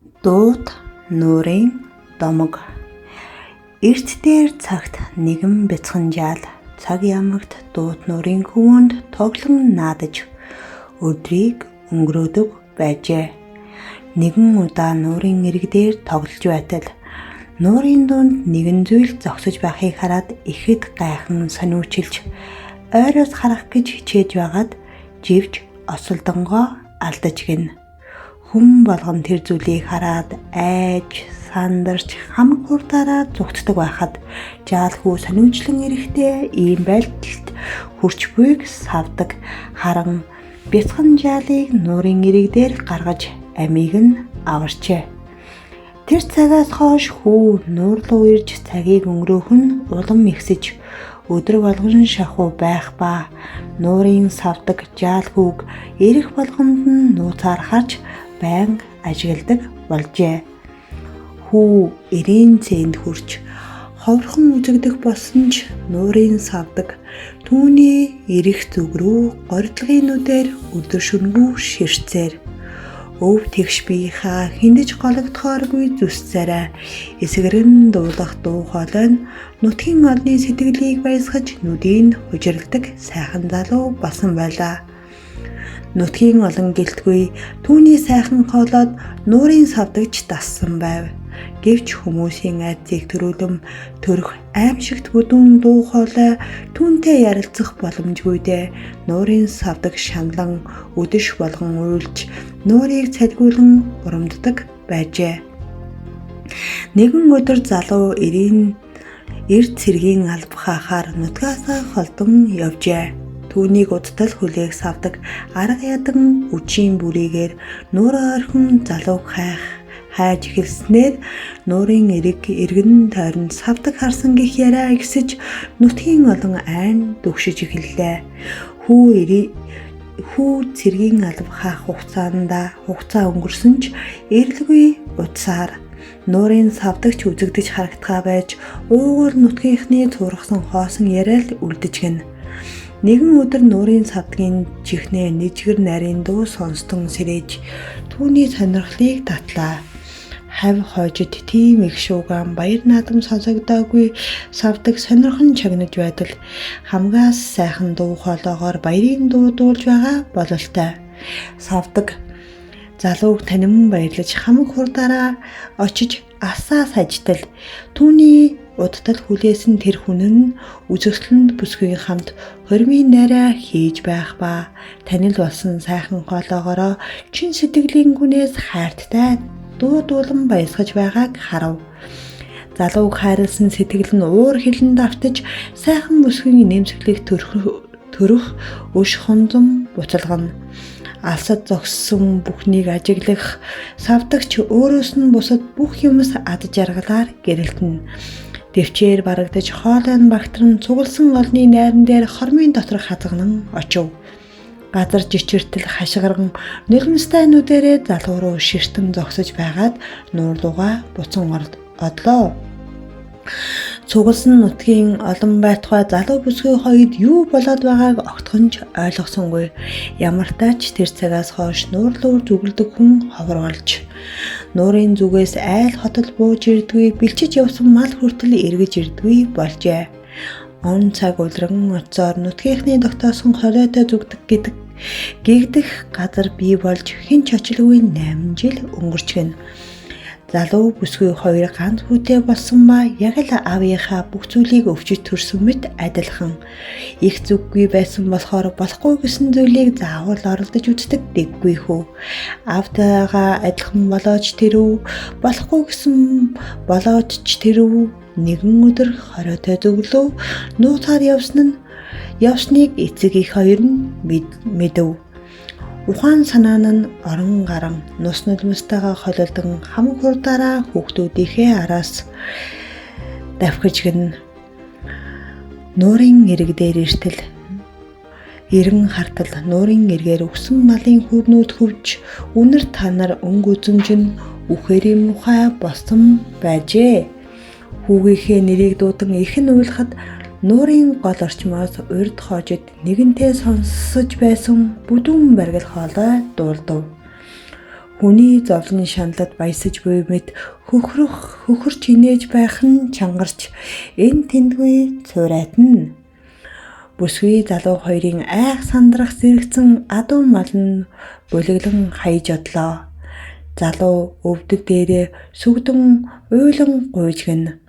Дууд нуурын домог. Эрт дээр цагт нэгэн бяцхан жаал цаг ямагт дууд нуурын хөвөнд тоглон наадаж өдрийг өнгөрөөдөг байжээ. Нэгэн удаа нуурын ирэг дээр тоглож байтал нуурын дунд нэгэн зүйл зогсож байхыг хараад ихэд гайхан сониучилж ойроос харах гэж хичээж байгаад живж осолдонгоо алдаж гин. Хүн болгон тэр зүйлийг хараад айж сандарч хамаг хурдаараа зүгтдэг байхад жаалхүү сониучлан ирэхдээ ийм байлдалд хүрч буйг савдаг харан бяцхан жаалыг нуурын ирэг дээр гаргаж амийг нь аварчээ. Тэр цагаас хойш хүү нуур руу ирж цагийг өнгөрөөх нь улам ихсэж өдөр болгон шахуу байх ба нуурын савдаг жаалхүүг ирэх болгонд нь нууцаар харж байнга ажигладаг болжээ. Хүү эрийн цээнд хүрч ховрхон үзэгдэх болсон ч нуурын савдаг түүний ирэх зүг рүү гордлогын нүдээр өдөр шөнөгүй ширцээр өв тэгш биехаа хиндэж гологдохооргүй зүсцээрээ эсгэрэн дуулах дуу хоолой нь нутгийн олны сэтгэлийг баясгаж нүдийг хужирладаг сайхан залуу болсон байлаа. Нутгийн олон гэлтгүй түүний сайхан хоолойд нуурын савдагч дассан байв. Гэвч хүмүүсийн айдсыг төрүүлэм төрөх аимшигт бүдүүн дуу хоолой түүнтэй ярилцах боломжгүйдээ нуурын савдаг шаналн өдөш болгон уйлж нуурыг цалгиулан урамддаг байжээ. Нэгэн өдөр залуу эрт цэргийн алба хаахаар нутгаасаа холдон явжээ. Түүнийг удтал хүлээх савдаг арга ядан үчийн бүрийгээр нуур орхон залууг хайж эхэлснээр нуурын иргэн тойронд савдаг харсан гих яриа гисэж нутгийн олон айн дүгшиж эхэллээ. Хүү цэргийн алба хаах хугацаа өнгөрсөн ч эрэлгүй удсаар нуурын савдагч үзэгдэж харагдгаа байж уугуул нутгийнхны цуурхсан хоосон яриа л үлдэж гин. Нэгэн өдөр нуурын савдгийн чихнээ нэжгэр нарийн дуу сонстон сэрэж түүний сонирхлыг татлаа. Хавь хойжид тийм их шууган баяр наадам сонсогдоогүй савдаг сонирхон чагнаж байтал хамгаас сайхан дуу хоолоогоор баярын дуу дуулж байгаа бололтой. Савдаг залууг танин баярлаж хамаг хурдаараа очиж асаа сажтал түүний удтал хүлээсэн тэр хүн нь үзэгсэлэнд бүсгүй хамт хормын нарай хийж байх ба танил болсон сайхан хоолоогоороо чин сэтгэлийн гүнээс хайртай дуулан баясгаж байгааг харав. Залууг хайрлсан сэтгэл нь уур хилэнд автаж сайхан бүсгийн нэмсэглэх төрөх өш хонзом буцалгана. Алсад зогссон бүхнийг ажиглах савдагч өөрөөс нь бусад бүх юмс ад жаргалаар гэрэлтэнэ. Дэвчээр барагдаж хоолой нь багтран цугласан олны найран дээр хормын дотор хазган очив. Газар жичиртэл хашгирган нулимстай нүдэрээ залуу руу ширтэн зогсож байгаад нуур руугаа буцан одлоо. Цугласан нутгийн олон байтугай залуу бүсгүй хоёрд юу болоод байгааг огтхонч ойлгосонгүй. Ямар тач тэр цагаас хойш нуур руу зүгэлдэг хүн ховор болж нуурын зүгээс айл хотол бууж ирдгүй бэлчиж явсан мал хүртэл эргэж ирдгүй болжээ. Он цаг улиран оцоор нутгийнхны тогтоосон хоолойтой зүгдэг гэгдэх газар бий болж хэн ч очилгүй 8 жил өнгөрч гин. Залуу бүсгүй хоёр ганц хүүтэй болсон ба яг л аавынхаа бүх зүйлийг өвчөж төрсөн мэт адилхан. Их зүггүй байсан болохоор болохгүй гэсэн зүйлийг заавал оролдож үздэг дэггүй хөө. Аавтайгаа адилхан болооч тэрв, болохгүй гэсэн болооч тэрв нэгэн өдөр хоройтой зөвлөө нууцаар явсныг эцэг их хоёр нь мэдэв. Ухаан санаа нь орон гарan нус нулимстайгаа холилдон хамаг хурдаараа хүүхдүүдийнхээ араас давхиж гин. Нуурын ирэг дээр иртэл эрен хартал нуурын эргээр өгсөн малын хүрнүүд хөвж үнэр танар өнгө үзэмж нь үхэрийн мухай болсон байжээ. Хүүгийнхээ нэрийг дуудан ихэн уйлахад нуурын гол орчмоос урд хоожид нэгэнтээ сонсож байсан бүдүүн баргал хоолой дуулдав. Хүний зовлон шаналд баясаж буй мэд хөхөрч инээж байх нь чангарч энэ тэндгүй цуурайтна. Бүсгүй залуу хоёрын айх сандрах зэрэгцэн адуу мал нь булиглан хаяж одлоо. Залуу өвдөг дээрээ сүгдэн уйлан гуйжгэн.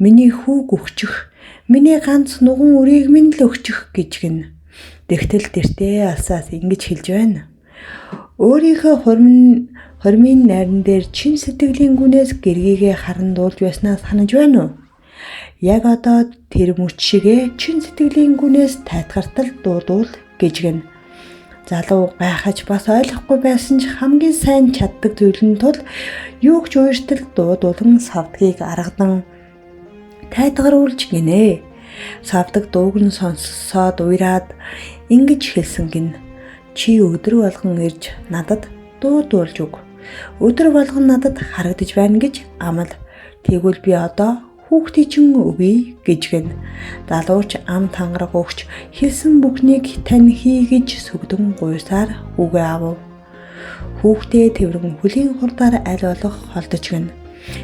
Миний хүүг өгчих, миний ганц нуган үрийг минь л өгчих гэжгэн. Тэгтэл тэртээ алсаас ингэж хэлж байна. Өөрийнхөө хормын найран дээр чин сэтгэлийн гүнээс гэргийгээ харан дуулж байснаа санаж байна уу? Яг одоо тэр мөч шигээ чин сэтгэлийн гүнээс тайтгартал дуудвал гэжгэн. Залуу гайхаж бас ойлгохгүй байсан ч хамгийн сайн чаддаг зүйл нь тул юугч ууртал дуудуулан савдгийг аргадан тайтгаруулж гинэ. Савдаг дууг нь сонсоод уйраад ингэж хэлсэн гин. Чи өдөр болгон ирж надад дуудуулж өг. Өдөр болгон надад харагдаж байна гэж амал. Тэгвэл би одоо хүүхдий чин өгье гэжгэн. Залууч ам тангараг өгч хэлсэн бүхнийг тань хий гэж сүгдэн гуйсаар үгээ авав. Хүүхдээ тэрвэн хөлийн хурдаар аль болох холдож гин.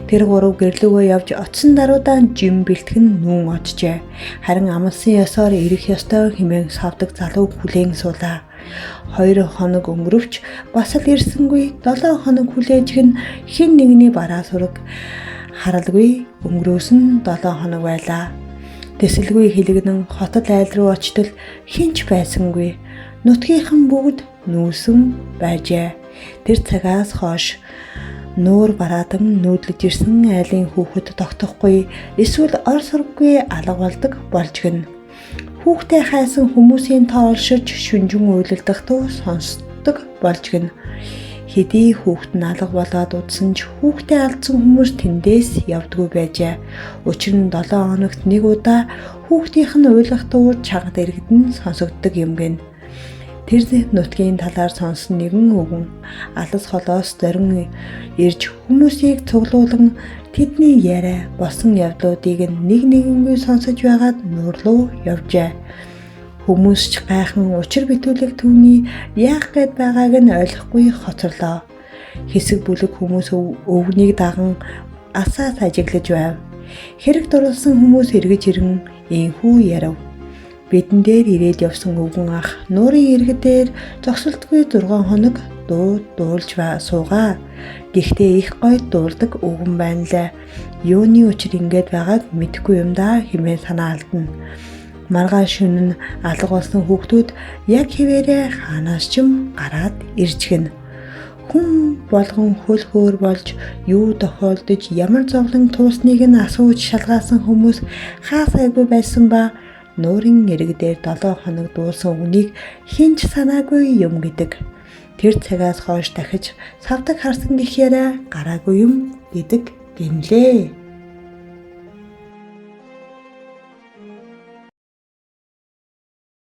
Тэр гурав гэрлүүгөө явж оцсон даруйдаа жим бэлтгэн нүүн оджээ. Харин амлсан ёсоор ирэх ёстой хэмээн савдаг залуу хүлээн суулаа. 2 хоног өнгөрөвч бас л ирсэнгүй 7 хоног хүлээж гин хэн нэгний бараа сураг харалгүй өнгөрөөсөн 7 хоног байлаа. Тэсэлгүй хилэгнэн хотод айл руу очтол хинч байсангүй. Нутгийнхан бүгд нүүсэн байжээ. Тэр цагаас хойш нуур бараадан нүүдлэж ирсэн айлын хүүхэд тогтохгүй эсвэл ор сурггүй алга болдог болж гин. Хүүхдээ хайсан хүмүүсийн тоо олшиж шүнжин уйлалдах туу сонсдог болж гин. Хэдий хүүхэд нь алга болоод удсан ч хүүхдээ алдсан хүмүүс тэндээс явдгүй байжээ. Учир нь 7 хоногт нэг удаа хүүхдийнх нь уйлах туу чангад иргэдэн сонсогддог юм гин. Тэр нутгийн талаар сонсон нэгэн үгэн алс холоос зорин ирж хүмүүсийг цуглуулан тэдний яриа босон явдлуудыг нэг нэгэнгүй сонсож байгаад нуур руу явжээ. Хүмүүс ч гайхан учир битүүлэг түүний яах гээд байгааг нь ойлгохгүй хоцорлоо. Хэсэг бүлэг хүмүүс өвгнийг даган асаас ажиглаж байв. Хэрэг дурлсан хүмүүс эргэж ирэн инхүү ярав. Бидэн дээр ирээд явсан өвгөн ах нуурын иргэдээр зогсолтгүй 6 хоног дуулж суугаа. Гэхдээ их гоё дуулдаг өвгөн байна лээ. Юуны учир ингэж байгааг мэдэхгүй юм да хэмээн санаа алдна. Маргааш шөнө нь алга болсон хүүхдүүд яг хэвээрээ хаанаас ч гараад ирж гин. Хүн болгон хөл хөөр болж юу тохиолдож ямар зовлон туусныг нь асууж шалгаасан хүмүүс хаасайгүй байсан ба нуурын иргэдээр 7 хоног дуулсан үнийг хинч санаагүй юм гэдэг. Тэр цагаас хойш дахиж савдаг харсан гэх яриа гараагүй юм гэдэг гинлээ.